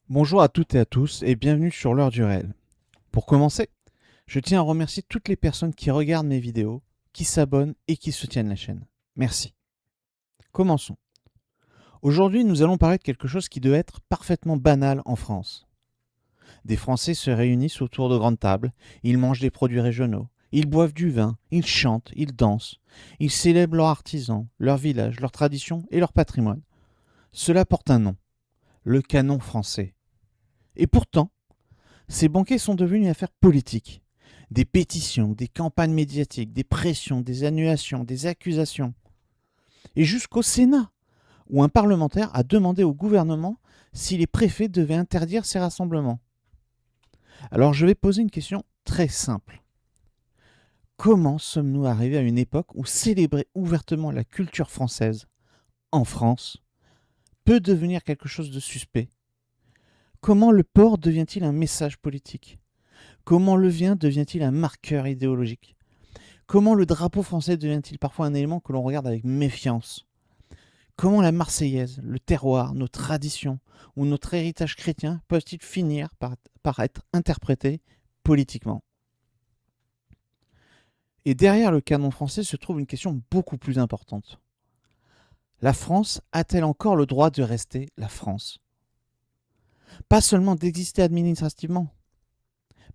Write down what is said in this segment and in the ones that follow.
Bonjour à toutes et à tous et bienvenue sur l'heure du réel. Pour commencer, je tiens à remercier toutes les personnes qui regardent mes vidéos, qui s'abonnent et qui soutiennent la chaîne. Merci. Commençons. Aujourd'hui, nous allons parler de quelque chose qui devait être parfaitement banal en France. Des Français se réunissent autour de grandes tables, ils mangent des produits régionaux, ils boivent du vin, ils chantent, ils dansent, ils célèbrent leurs artisans, leur village, leurs traditions et leur patrimoine. Cela porte un nom, le canon français. Et pourtant, ces banquets sont devenus une affaire politique. Des pétitions, des campagnes médiatiques, des pressions, des annulations, des accusations. Et jusqu'au Sénat, où un parlementaire a demandé au gouvernement si les préfets devaient interdire ces rassemblements. Alors je vais poser une question très simple. Comment sommes-nous arrivés à une époque où célébrer ouvertement la culture française, en France, peut devenir quelque chose de suspect? Comment le port devient-il un message politique? Comment le vin devient-il un marqueur idéologique? Comment le drapeau français devient-il parfois un élément que l'on regarde avec méfiance? Comment la Marseillaise, le terroir, nos traditions ou notre héritage chrétien peuvent-ils finir par être interprétés politiquement? Et derrière le canon français se trouve une question beaucoup plus importante. La France a-t-elle encore le droit de rester la France? Pas seulement d'exister administrativement,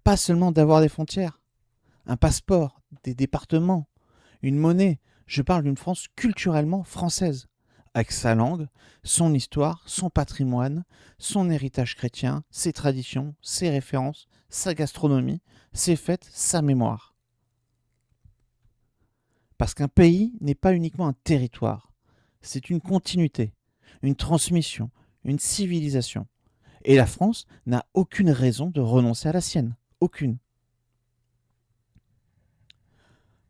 pas seulement d'avoir des frontières, un passeport, des départements, une monnaie. Je parle d'une France culturellement française, avec sa langue, son histoire, son patrimoine, son héritage chrétien, ses traditions, ses références, sa gastronomie, ses fêtes, sa mémoire. Parce qu'un pays n'est pas uniquement un territoire, c'est une continuité, une transmission, une civilisation. Et la France n'a aucune raison de renoncer à la sienne. Aucune.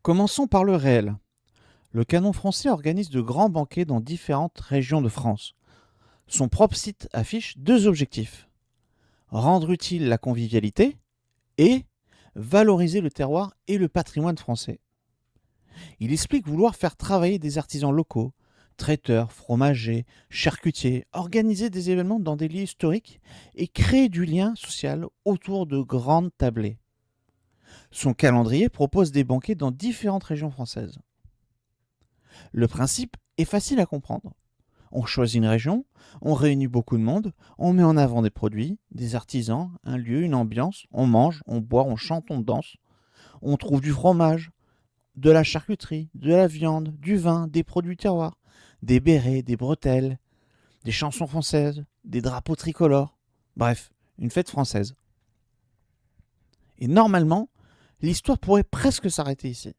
Commençons par le réel. Le canon français organise de grands banquets dans différentes régions de France. Son propre site affiche deux objectifs. Rendre utile la convivialité et valoriser le terroir et le patrimoine français. Il explique vouloir faire travailler des artisans locaux, traiteurs, fromagers, charcutiers, organiser des événements dans des lieux historiques et créer du lien social autour de grandes tablées. Son calendrier propose des banquets dans différentes régions françaises. Le principe est facile à comprendre. On choisit une région, on réunit beaucoup de monde, on met en avant des produits, des artisans, un lieu, une ambiance, on mange, on boit, on chante, on danse. On trouve du fromage, de la charcuterie, de la viande, du vin, des produits terroirs, des bérets, des bretelles, des chansons françaises, des drapeaux tricolores. Bref, une fête française. Et normalement, l'histoire pourrait presque s'arrêter ici.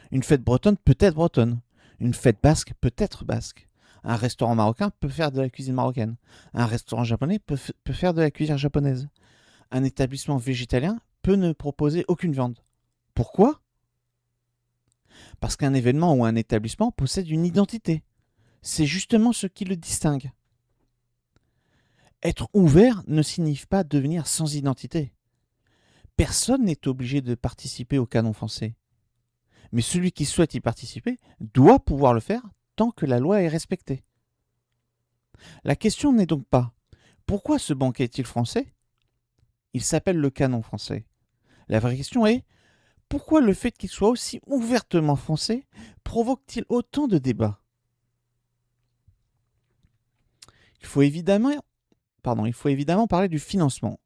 Une fête bretonne peut être bretonne. Une fête basque peut être basque. Un restaurant marocain peut faire de la cuisine marocaine. Un restaurant japonais peut faire de la cuisine japonaise. Un établissement végétalien peut ne proposer aucune viande. Pourquoi? Parce qu'un événement ou un établissement possède une identité. C'est justement ce qui le distingue. Être ouvert ne signifie pas devenir sans identité. Personne n'est obligé de participer au canon français. Mais celui qui souhaite y participer doit pouvoir le faire tant que la loi est respectée. La question n'est donc pas pourquoi ce banquet est-il français? Il s'appelle le canon français. La vraie question est pourquoi le fait qu'il soit aussi ouvertement français provoque-t-il autant de débats? Il faut évidemment parler du financement.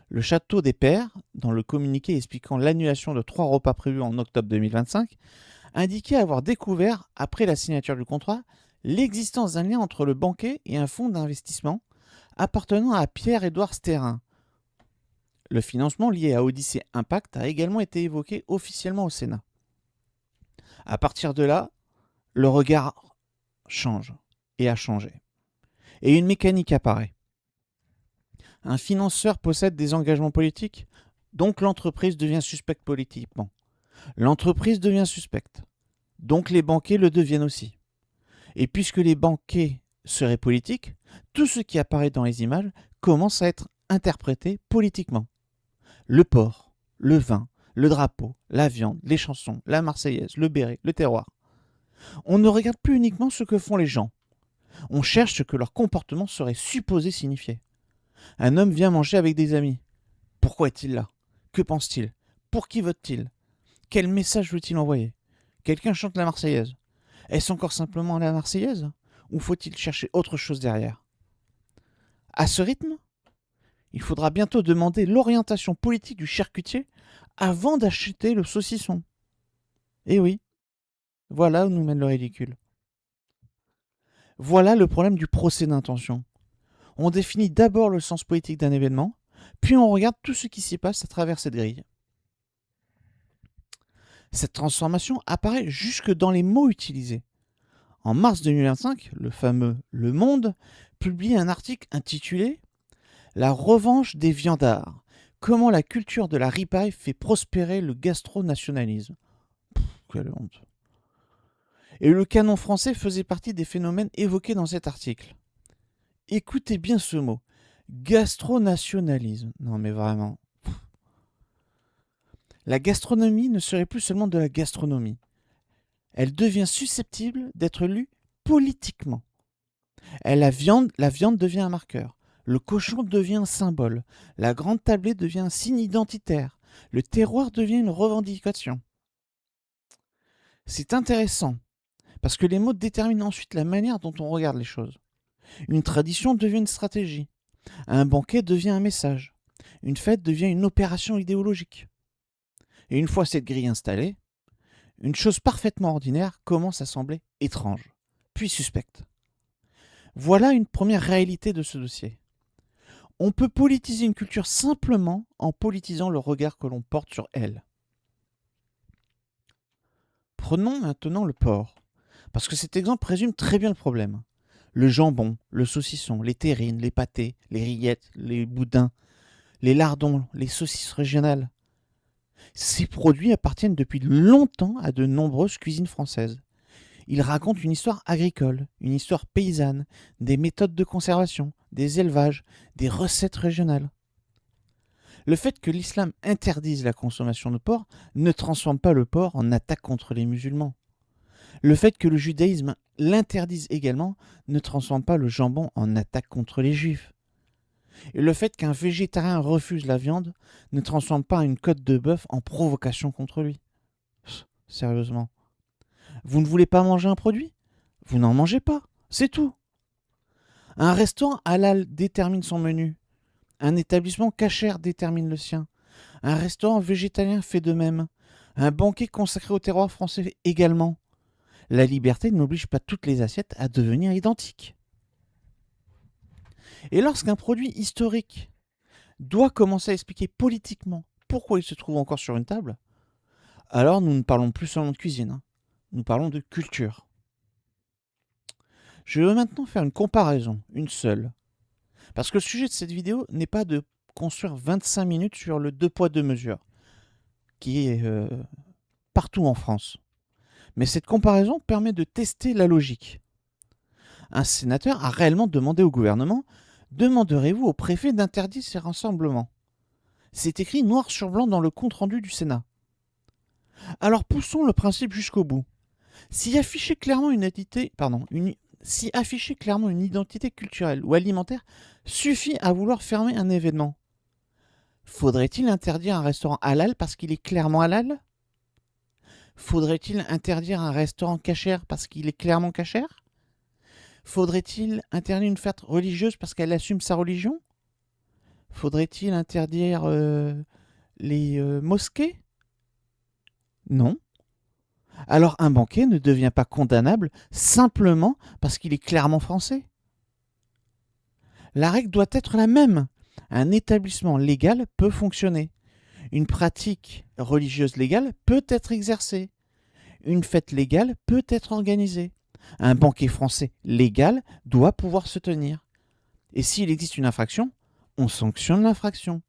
Le château des Pairs, dans le communiqué expliquant l'annulation de 3 repas prévus en octobre 2025, indiquait avoir découvert, après la signature du contrat, l'existence d'un lien entre le banquet et un fonds d'investissement appartenant à Pierre-Édouard Stérin. Le financement lié à Odyssée Impact a également été évoqué officiellement au Sénat. À partir de là, le regard change et a changé. Et une mécanique apparaît. Un financeur possède des engagements politiques, donc l'entreprise devient suspecte politiquement. L'entreprise devient suspecte, donc les banquiers le deviennent aussi. Et puisque les banquets seraient politiques, tout ce qui apparaît dans les images commence à être interprété politiquement. Le porc, le vin, le drapeau, la viande, les chansons, la Marseillaise, le béret, le terroir. On ne regarde plus uniquement ce que font les gens. On cherche ce que leur comportement serait supposé signifier. Un homme vient manger avec des amis. Pourquoi est-il là? Que pense-t-il? Pour qui vote-t-il? Quel message veut-il envoyer? Quelqu'un chante la Marseillaise. Est-ce encore simplement la Marseillaise? Ou faut-il chercher autre chose derrière? À ce rythme, il faudra bientôt demander l'orientation politique du charcutier avant d'acheter le saucisson. Eh oui, voilà où nous mène le ridicule. Voilà le problème du procès d'intention. On définit d'abord le sens politique d'un événement, puis on regarde tout ce qui s'y passe à travers cette grille. Cette transformation apparaît jusque dans les mots utilisés. En mars 2025, le fameux Le Monde publie un article intitulé La revanche des viandards. Comment la culture de la ripaille fait prospérer le gastronationalisme. Quelle honte. Et le canon français faisait partie des phénomènes évoqués dans cet article. Écoutez bien ce mot. Gastronationalisme. Non mais vraiment. La gastronomie ne serait plus seulement de la gastronomie. Elle devient susceptible d'être lue politiquement. La viande devient un marqueur. Le cochon devient un symbole. La grande tablée devient un signe identitaire. Le terroir devient une revendication. C'est intéressant, parce que les mots déterminent ensuite la manière dont on regarde les choses. Une tradition devient une stratégie. Un banquet devient un message. Une fête devient une opération idéologique. Et une fois cette grille installée, une chose parfaitement ordinaire commence à sembler étrange, puis suspecte. Voilà une première réalité de ce dossier. On peut politiser une culture simplement en politisant le regard que l'on porte sur elle. Prenons maintenant le porc, parce que cet exemple résume très bien le problème. Le jambon, le saucisson, les terrines, les pâtés, les rillettes, les boudins, les lardons, les saucisses régionales. Ces produits appartiennent depuis longtemps à de nombreuses cuisines françaises. Ils racontent une histoire agricole, une histoire paysanne, des méthodes de conservation, des élevages, des recettes régionales. Le fait que l'islam interdise la consommation de porc ne transforme pas le porc en attaque contre les musulmans. Le fait que le judaïsme l'interdise également ne transforme pas le jambon en attaque contre les juifs. Et le fait qu'un végétarien refuse la viande ne transforme pas une côte de bœuf en provocation contre lui. Sérieusement. Vous ne voulez pas manger un produit? Vous n'en mangez pas, c'est tout. Un restaurant halal détermine son menu. Un établissement cachère détermine le sien. Un restaurant végétalien fait de même. Un banquet consacré au terroir français également. La liberté n'oblige pas toutes les assiettes à devenir identiques. Et lorsqu'un produit historique doit commencer à expliquer politiquement pourquoi il se trouve encore sur une table, alors nous ne parlons plus seulement de cuisine, nous parlons de culture. Je veux maintenant faire une comparaison, une seule. Parce que le sujet de cette vidéo n'est pas de construire 25 minutes sur le 2 poids 2 mesures, qui est partout en France. Mais cette comparaison permet de tester la logique. Un sénateur a réellement demandé au gouvernement « Demanderez-vous au préfet d'interdire ces rassemblements ?» C'est écrit noir sur blanc dans le compte-rendu du Sénat. Alors poussons le principe jusqu'au bout. Si afficher clairement une identité culturelle ou alimentaire suffit à vouloir fermer un événement, faudrait-il interdire un restaurant halal parce qu'il est clairement halal? Faudrait-il interdire un restaurant cachère parce qu'il est clairement cachère? Faudrait-il interdire une fête religieuse parce qu'elle assume sa religion? Faudrait-il interdire les mosquées? Non. Alors un banquet ne devient pas condamnable simplement parce qu'il est clairement français. La règle doit être la même. Un établissement légal peut fonctionner. Une pratique religieuse légale peut être exercée. Une fête légale peut être organisée. Un banquet français légal doit pouvoir se tenir. Et s'il existe une infraction, on sanctionne l'infraction.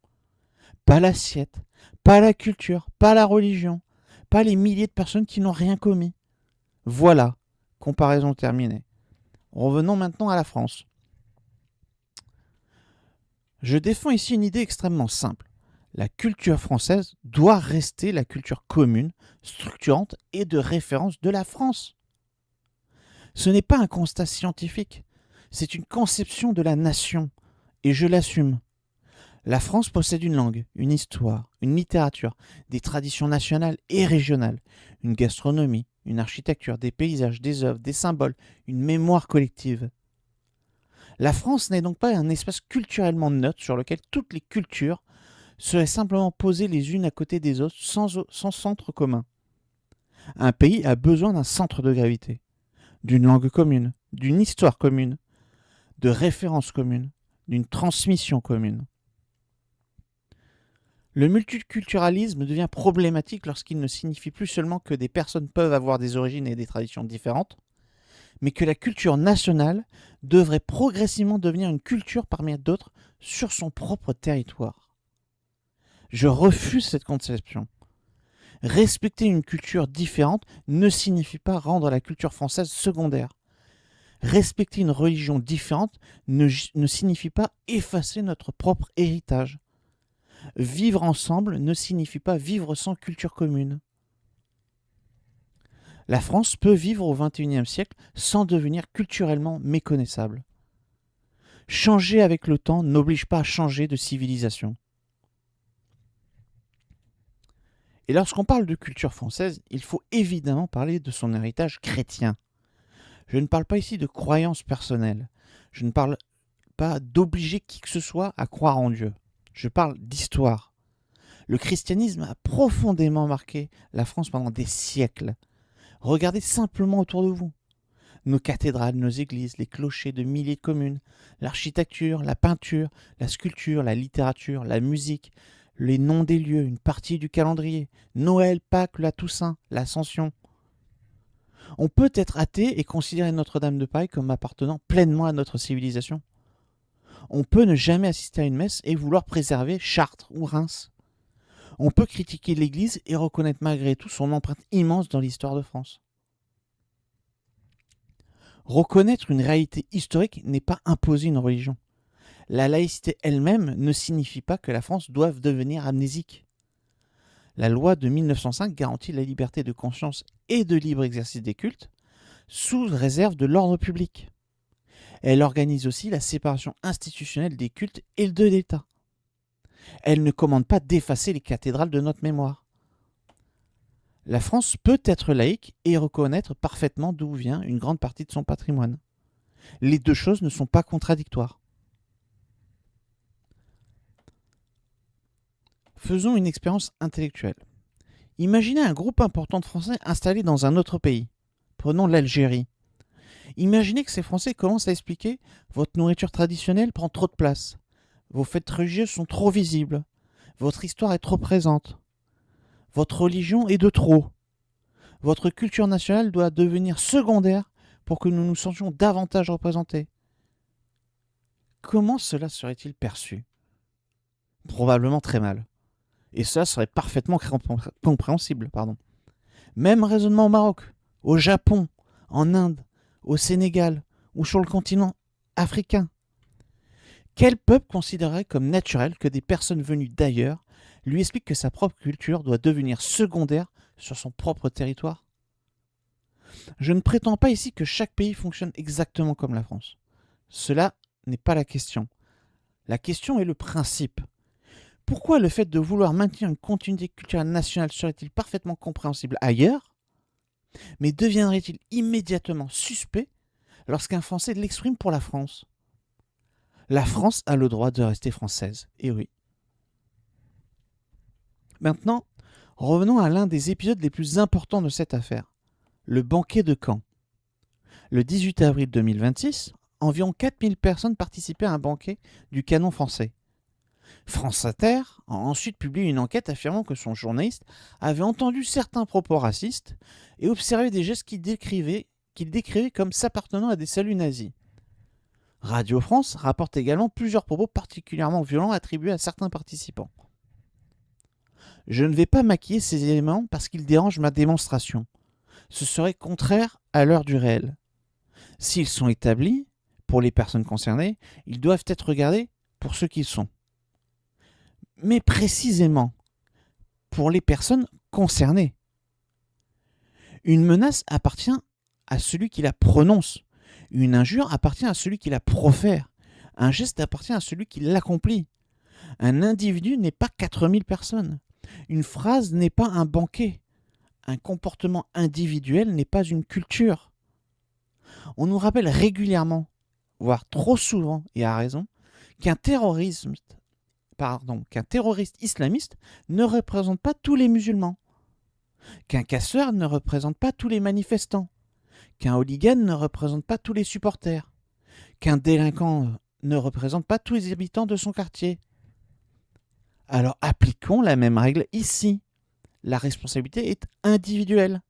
Pas l'assiette, pas la culture, pas la religion, pas les milliers de personnes qui n'ont rien commis. Voilà, comparaison terminée. Revenons maintenant à la France. Je défends ici une idée extrêmement simple. La culture française doit rester la culture commune, structurante et de référence de la France. Ce n'est pas un constat scientifique, c'est une conception de la nation, et je l'assume. La France possède une langue, une histoire, une littérature, des traditions nationales et régionales, une gastronomie, une architecture, des paysages, des œuvres, des symboles, une mémoire collective. La France n'est donc pas un espace culturellement neutre sur lequel toutes les cultures seraient simplement posées les unes à côté des autres sans centre commun. Un pays a besoin d'un centre de gravité, d'une langue commune, d'une histoire commune, de références communes, d'une transmission commune. Le multiculturalisme devient problématique lorsqu'il ne signifie plus seulement que des personnes peuvent avoir des origines et des traditions différentes, mais que la culture nationale devrait progressivement devenir une culture parmi d'autres sur son propre territoire. Je refuse cette conception. Respecter une culture différente ne signifie pas rendre la culture française secondaire. Respecter une religion différente ne signifie pas effacer notre propre héritage. Vivre ensemble ne signifie pas vivre sans culture commune. La France peut vivre au XXIe siècle sans devenir culturellement méconnaissable. Changer avec le temps n'oblige pas à changer de civilisation. Et lorsqu'on parle de culture française, il faut évidemment parler de son héritage chrétien. Je ne parle pas ici de croyances personnelles. Je ne parle pas d'obliger qui que ce soit à croire en Dieu. Je parle d'histoire. Le christianisme a profondément marqué la France pendant des siècles. Regardez simplement autour de vous. Nos cathédrales, nos églises, les clochers de milliers de communes, l'architecture, la peinture, la sculpture, la littérature, la musique, les noms des lieux, une partie du calendrier, Noël, Pâques, la Toussaint, l'Ascension. On peut être athée et considérer Notre-Dame de Paris comme appartenant pleinement à notre civilisation. On peut ne jamais assister à une messe et vouloir préserver Chartres ou Reims. On peut critiquer l'Église et reconnaître malgré tout son empreinte immense dans l'histoire de France. Reconnaître une réalité historique n'est pas imposer une religion. La laïcité elle-même ne signifie pas que la France doive devenir amnésique. La loi de 1905 garantit la liberté de conscience et de libre exercice des cultes, sous réserve de l'ordre public. Elle organise aussi la séparation institutionnelle des cultes et de l'État. Elle ne commande pas d'effacer les cathédrales de notre mémoire. La France peut être laïque et reconnaître parfaitement d'où vient une grande partie de son patrimoine. Les deux choses ne sont pas contradictoires. Faisons une expérience intellectuelle. Imaginez un groupe important de Français installés dans un autre pays. Prenons l'Algérie. Imaginez que ces Français commencent à expliquer « Votre nourriture traditionnelle prend trop de place. Vos fêtes religieuses sont trop visibles. Votre histoire est trop présente. Votre religion est de trop. Votre culture nationale doit devenir secondaire pour que nous nous sentions davantage représentés. » Comment cela serait-il perçu ? Probablement très mal. Et cela serait parfaitement compréhensible. Même raisonnement au Maroc, au Japon, en Inde, au Sénégal ou sur le continent africain. Quel peuple considérerait comme naturel que des personnes venues d'ailleurs lui expliquent que sa propre culture doit devenir secondaire sur son propre territoire ? Je ne prétends pas ici que chaque pays fonctionne exactement comme la France. Cela n'est pas la question. La question est le principe. Pourquoi le fait de vouloir maintenir une continuité culturelle nationale serait-il parfaitement compréhensible ailleurs, mais deviendrait-il immédiatement suspect lorsqu'un Français l'exprime pour la France ? La France a le droit de rester française, et oui. Maintenant, revenons à l'un des épisodes les plus importants de cette affaire, le banquet de Caen. Le 18 avril 2026, environ 4000 personnes participaient à un banquet du Canon français. France Inter a ensuite publié une enquête affirmant que son journaliste avait entendu certains propos racistes et observé des gestes qu'il décrivait comme s'appartenant à des saluts nazis. Radio France rapporte également plusieurs propos particulièrement violents attribués à certains participants. Je ne vais pas maquiller ces éléments parce qu'ils dérangent ma démonstration. Ce serait contraire à l'heure du réel. S'ils sont établis, pour les personnes concernées, ils doivent être regardés pour ce qu'ils sont. Mais précisément pour les personnes concernées. Une menace appartient à celui qui la prononce. Une injure appartient à celui qui la profère. Un geste appartient à celui qui l'accomplit. Un individu n'est pas 4000 personnes. Une phrase n'est pas un banquet. Un comportement individuel n'est pas une culture. On nous rappelle régulièrement, voire trop souvent et à raison, qu'un terroriste islamiste ne représente pas tous les musulmans, qu'un casseur ne représente pas tous les manifestants, qu'un hooligan ne représente pas tous les supporters, qu'un délinquant ne représente pas tous les habitants de son quartier. Alors appliquons la même règle ici. La responsabilité est individuelle.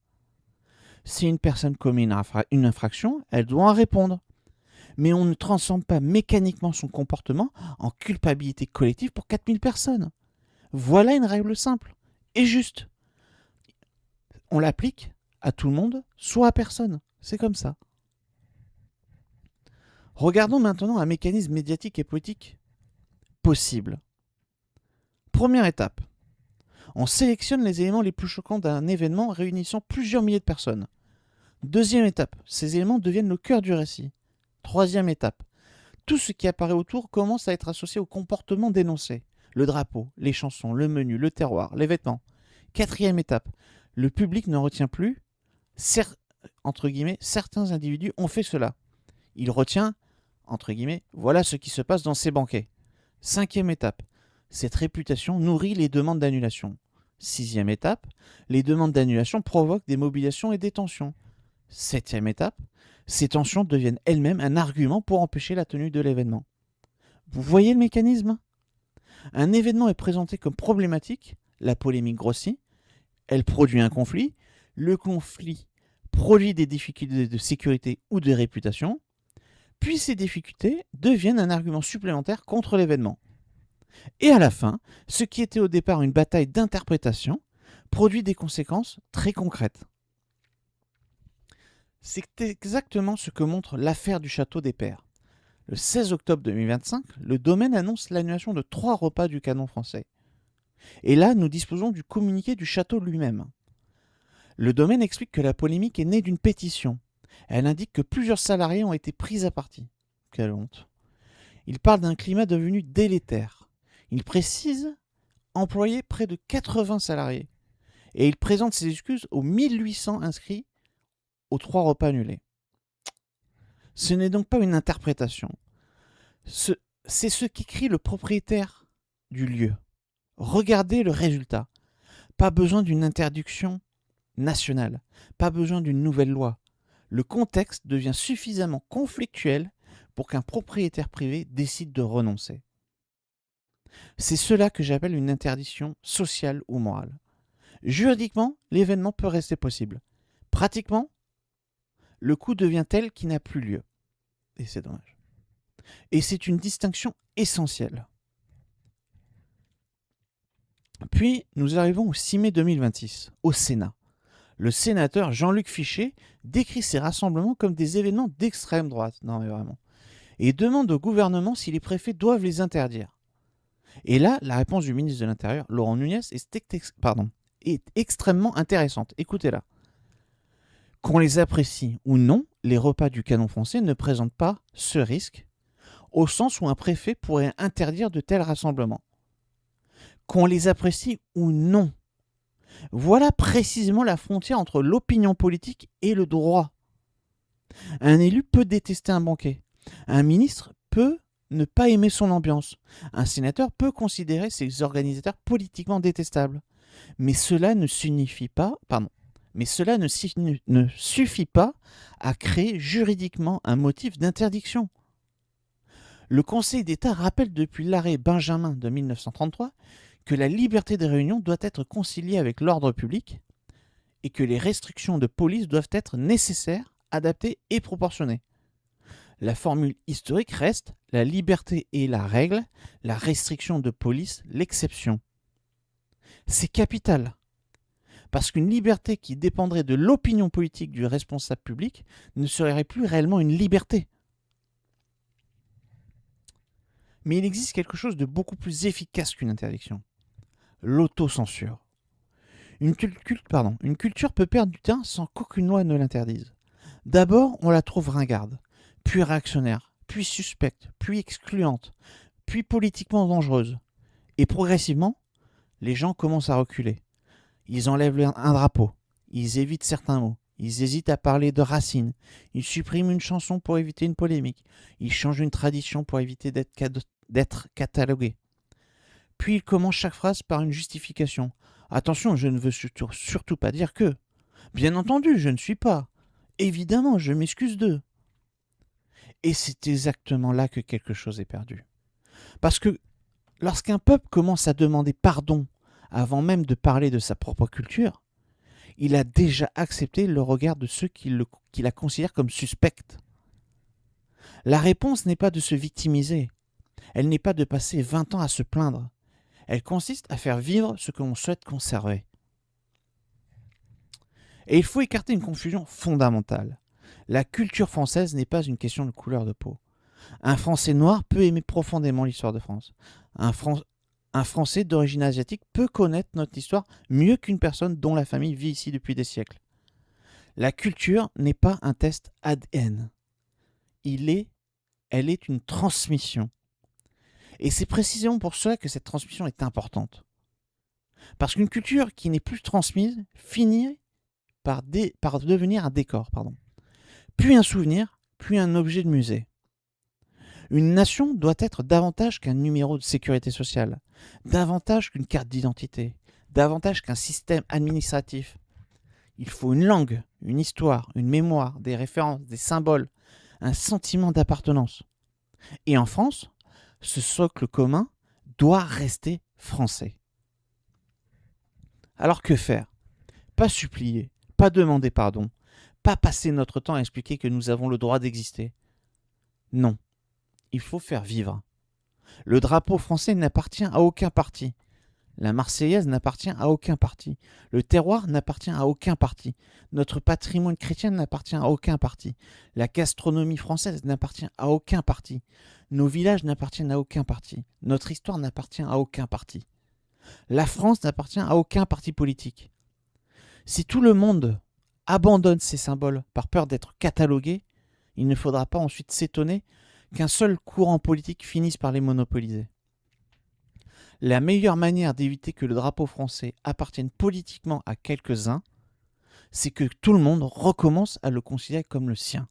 Si une personne commet une infraction, elle doit en répondre. Mais on ne transforme pas mécaniquement son comportement en culpabilité collective pour 4000 personnes. Voilà une règle simple et juste. On l'applique à tout le monde, soit à personne. C'est comme ça. Regardons maintenant un mécanisme médiatique et politique possible. Première étape. On sélectionne les éléments les plus choquants d'un événement réunissant plusieurs milliers de personnes. Deuxième étape. Ces éléments deviennent le cœur du récit. Troisième étape. Tout ce qui apparaît autour commence à être associé au comportement dénoncé. Le drapeau, les chansons, le menu, le terroir, les vêtements. Quatrième étape. Le public ne retient plus, entre guillemets, certains individus ont fait cela. Il retient, entre guillemets, voilà ce qui se passe dans ces banquets. Cinquième étape. Cette réputation nourrit les demandes d'annulation. Sixième étape. Les demandes d'annulation provoquent des mobilisations et des tensions. Septième étape. Ces tensions deviennent elles-mêmes un argument pour empêcher la tenue de l'événement. Vous voyez le mécanisme ? Un événement est présenté comme problématique, la polémique grossit, elle produit un conflit, le conflit produit des difficultés de sécurité ou de réputation, puis ces difficultés deviennent un argument supplémentaire contre l'événement. Et à la fin, ce qui était au départ une bataille d'interprétation produit des conséquences très concrètes. C'est exactement ce que montre l'affaire du château des Pairs. Le 16 octobre 2025, le domaine annonce l'annulation de 3 repas du canon français. Et là, nous disposons du communiqué du château lui-même. Le domaine explique que la polémique est née d'une pétition. Elle indique que plusieurs salariés ont été pris à partie. Quelle honte. Il parle d'un climat devenu délétère. Il précise employer près de 80 salariés. Et il présente ses excuses aux 1800 inscrits aux 3 repas annulés. Ce n'est donc pas une interprétation. C'est ce qu'écrit le propriétaire du lieu. Regardez le résultat. Pas besoin d'une interdiction nationale, pas besoin d'une nouvelle loi. Le contexte devient suffisamment conflictuel pour qu'un propriétaire privé décide de renoncer. C'est cela que j'appelle une interdiction sociale ou morale. Juridiquement, l'événement peut rester possible. Pratiquement, le coup devient tel qu'il n'a plus lieu. Et c'est dommage. Et c'est une distinction essentielle. Puis, nous arrivons au 6 mai 2026, au Sénat. Le sénateur Jean-Luc Fichet décrit ces rassemblements comme des événements d'extrême droite. Non mais vraiment. Et demande au gouvernement si les préfets doivent les interdire. Et là, la réponse du ministre de l'Intérieur, Laurent Nunez, est extrêmement intéressante. Écoutez-la. Qu'on les apprécie ou non, les repas du canon français ne présentent pas ce risque, au sens où un préfet pourrait interdire de tels rassemblements. Qu'on les apprécie ou non. Voilà précisément la frontière entre l'opinion politique et le droit. Un élu peut détester un banquet. Un ministre peut ne pas aimer son ambiance. Un sénateur peut considérer ses organisateurs politiquement détestables. Mais cela ne suffit pas, ne suffit pas à créer juridiquement un motif d'interdiction. Le Conseil d'État rappelle depuis l'arrêt Benjamin de 1933 que la liberté de réunion doit être conciliée avec l'ordre public et que les restrictions de police doivent être nécessaires, adaptées et proportionnées. La formule historique reste la liberté est la règle, la restriction de police l'exception. C'est capital. Parce qu'une liberté qui dépendrait de l'opinion politique du responsable public ne serait plus réellement une liberté. Mais il existe quelque chose de beaucoup plus efficace qu'une interdiction. L'autocensure. Une culture peut perdre du terrain sans qu'aucune loi ne l'interdise. D'abord, on la trouve ringarde, puis réactionnaire, puis suspecte, puis excluante, puis politiquement dangereuse. Et progressivement, les gens commencent à reculer. Ils enlèvent un drapeau, ils évitent certains mots, ils hésitent à parler de racines, ils suppriment une chanson pour éviter une polémique, ils changent une tradition pour éviter d'être catalogués. Puis ils commencent chaque phrase par une justification. Attention, je ne veux surtout pas dire que. Bien entendu, je ne suis pas. Évidemment, je m'excuse d'eux. Et c'est exactement là que quelque chose est perdu. Parce que lorsqu'un peuple commence à demander pardon avant même de parler de sa propre culture, il a déjà accepté le regard de ceux qui la considèrent comme suspecte. La réponse n'est pas de se victimiser, elle n'est pas de passer 20 ans à se plaindre, elle consiste à faire vivre ce que l'on souhaite conserver. Et il faut écarter une confusion fondamentale. La culture française n'est pas une question de couleur de peau. Un Français noir peut aimer profondément l'histoire de France. Un Français d'origine asiatique peut connaître notre histoire mieux qu'une personne dont la famille vit ici depuis des siècles. La culture n'est pas un test ADN. Elle est une transmission. Et c'est précisément pour cela que cette transmission est importante. Parce qu'une culture qui n'est plus transmise finit par devenir un décor, puis un souvenir, puis un objet de musée. Une nation doit être davantage qu'un numéro de sécurité sociale, davantage qu'une carte d'identité, davantage qu'un système administratif. Il faut une langue, une histoire, une mémoire, des références, des symboles, un sentiment d'appartenance. Et en France, ce socle commun doit rester français. Alors que faire ? Pas supplier, pas demander pardon, pas passer notre temps à expliquer que nous avons le droit d'exister. Non, il faut faire vivre. Le drapeau français n'appartient à aucun parti. La Marseillaise n'appartient à aucun parti. Le terroir n'appartient à aucun parti. Notre patrimoine chrétien n'appartient à aucun parti. La gastronomie française n'appartient à aucun parti. Nos villages n'appartiennent à aucun parti. Notre histoire n'appartient à aucun parti. La France n'appartient à aucun parti politique. Si tout le monde abandonne ces symboles par peur d'être catalogué, il ne faudra pas ensuite s'étonner qu'un seul courant politique finisse par les monopoliser. La meilleure manière d'éviter que le drapeau français appartienne politiquement à quelques-uns, c'est que tout le monde recommence à le considérer comme le sien.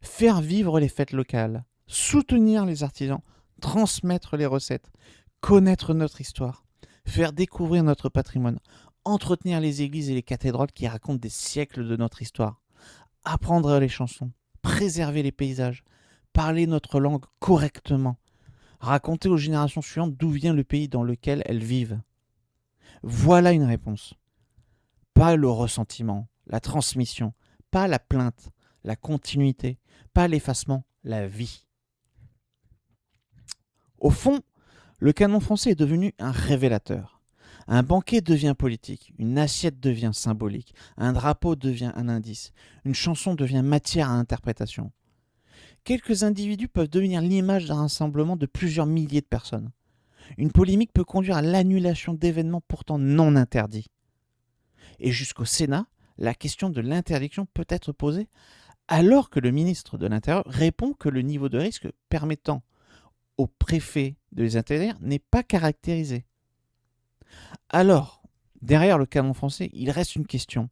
Faire vivre les fêtes locales, soutenir les artisans, transmettre les recettes, connaître notre histoire, faire découvrir notre patrimoine, entretenir les églises et les cathédrales qui racontent des siècles de notre histoire, apprendre les chansons, préserver les paysages, parler notre langue correctement, raconter aux générations suivantes d'où vient le pays dans lequel elles vivent. Voilà une réponse. Pas le ressentiment, la transmission, pas la plainte, la continuité, pas l'effacement, la vie. Au fond, le canon français est devenu un révélateur. Un banquet devient politique, une assiette devient symbolique, un drapeau devient un indice, une chanson devient matière à interprétation. Quelques individus peuvent devenir l'image d'un rassemblement de plusieurs milliers de personnes. Une polémique peut conduire à l'annulation d'événements pourtant non interdits. Et jusqu'au Sénat, la question de l'interdiction peut être posée alors que le ministre de l'Intérieur répond que le niveau de risque permettant au préfet de les interdire n'est pas caractérisé. Alors, derrière le canon français, il reste une question.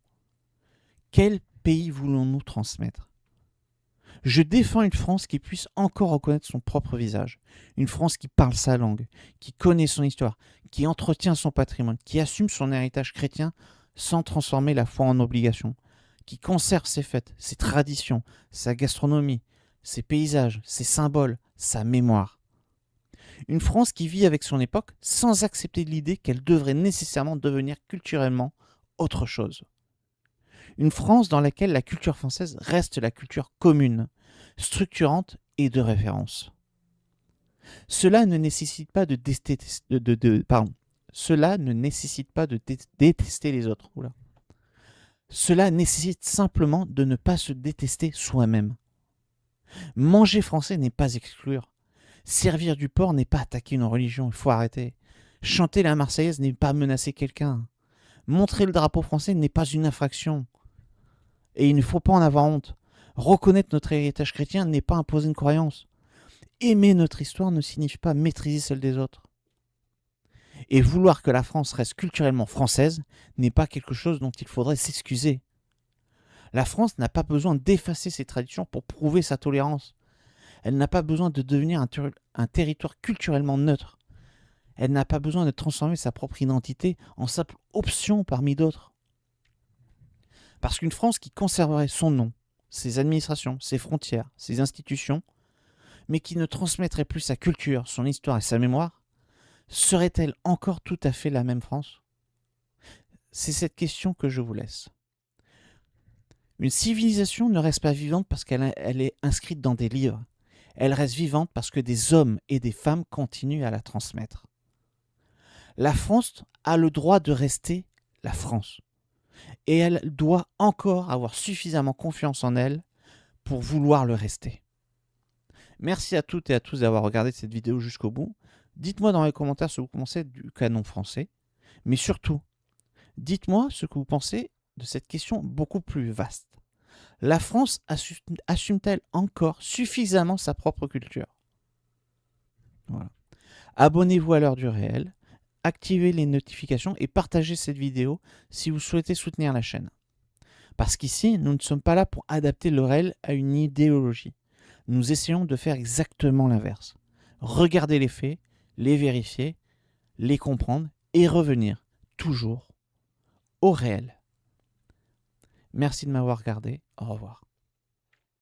Quel pays voulons-nous transmettre ? Je défends une France qui puisse encore reconnaître son propre visage, une France qui parle sa langue, qui connaît son histoire, qui entretient son patrimoine, qui assume son héritage chrétien sans transformer la foi en obligation, qui conserve ses fêtes, ses traditions, sa gastronomie, ses paysages, ses symboles, sa mémoire. Une France qui vit avec son époque sans accepter l'idée qu'elle devrait nécessairement devenir culturellement autre chose. Une France dans laquelle la culture française reste la culture commune, structurante et de référence. Cela ne nécessite pas de détester les autres. Cela nécessite simplement de ne pas se détester soi-même. Manger français n'est pas exclure. Servir du porc n'est pas attaquer une religion, il faut arrêter. Chanter la Marseillaise n'est pas menacer quelqu'un. Montrer le drapeau français n'est pas une infraction. Et il ne faut pas en avoir honte. Reconnaître notre héritage chrétien n'est pas imposer une croyance. Aimer notre histoire ne signifie pas maîtriser celle des autres. Et vouloir que la France reste culturellement française n'est pas quelque chose dont il faudrait s'excuser. La France n'a pas besoin d'effacer ses traditions pour prouver sa tolérance. Elle n'a pas besoin de devenir un territoire culturellement neutre. Elle n'a pas besoin de transformer sa propre identité en simple option parmi d'autres. Parce qu'une France qui conserverait son nom, ses administrations, ses frontières, ses institutions, mais qui ne transmettrait plus sa culture, son histoire et sa mémoire, serait-elle encore tout à fait la même France? C'est cette question que je vous laisse. Une civilisation ne reste pas vivante parce qu'elle est inscrite dans des livres. Elle reste vivante parce que des hommes et des femmes continuent à la transmettre. La France a le droit de rester la France. Et elle doit encore avoir suffisamment confiance en elle pour vouloir le rester. Merci à toutes et à tous d'avoir regardé cette vidéo jusqu'au bout. Dites-moi dans les commentaires ce que vous pensez du canon français. Mais surtout, dites-moi ce que vous pensez de cette question beaucoup plus vaste. La France assume-t-elle encore suffisamment sa propre culture? Voilà. Abonnez-vous à l'heure du réel, activez les notifications et partagez cette vidéo si vous souhaitez soutenir la chaîne. Parce qu'ici, nous ne sommes pas là pour adapter le réel à une idéologie. Nous essayons de faire exactement l'inverse. Regarder les faits, les vérifier, les comprendre et revenir toujours au réel. Merci de m'avoir regardé. Au revoir.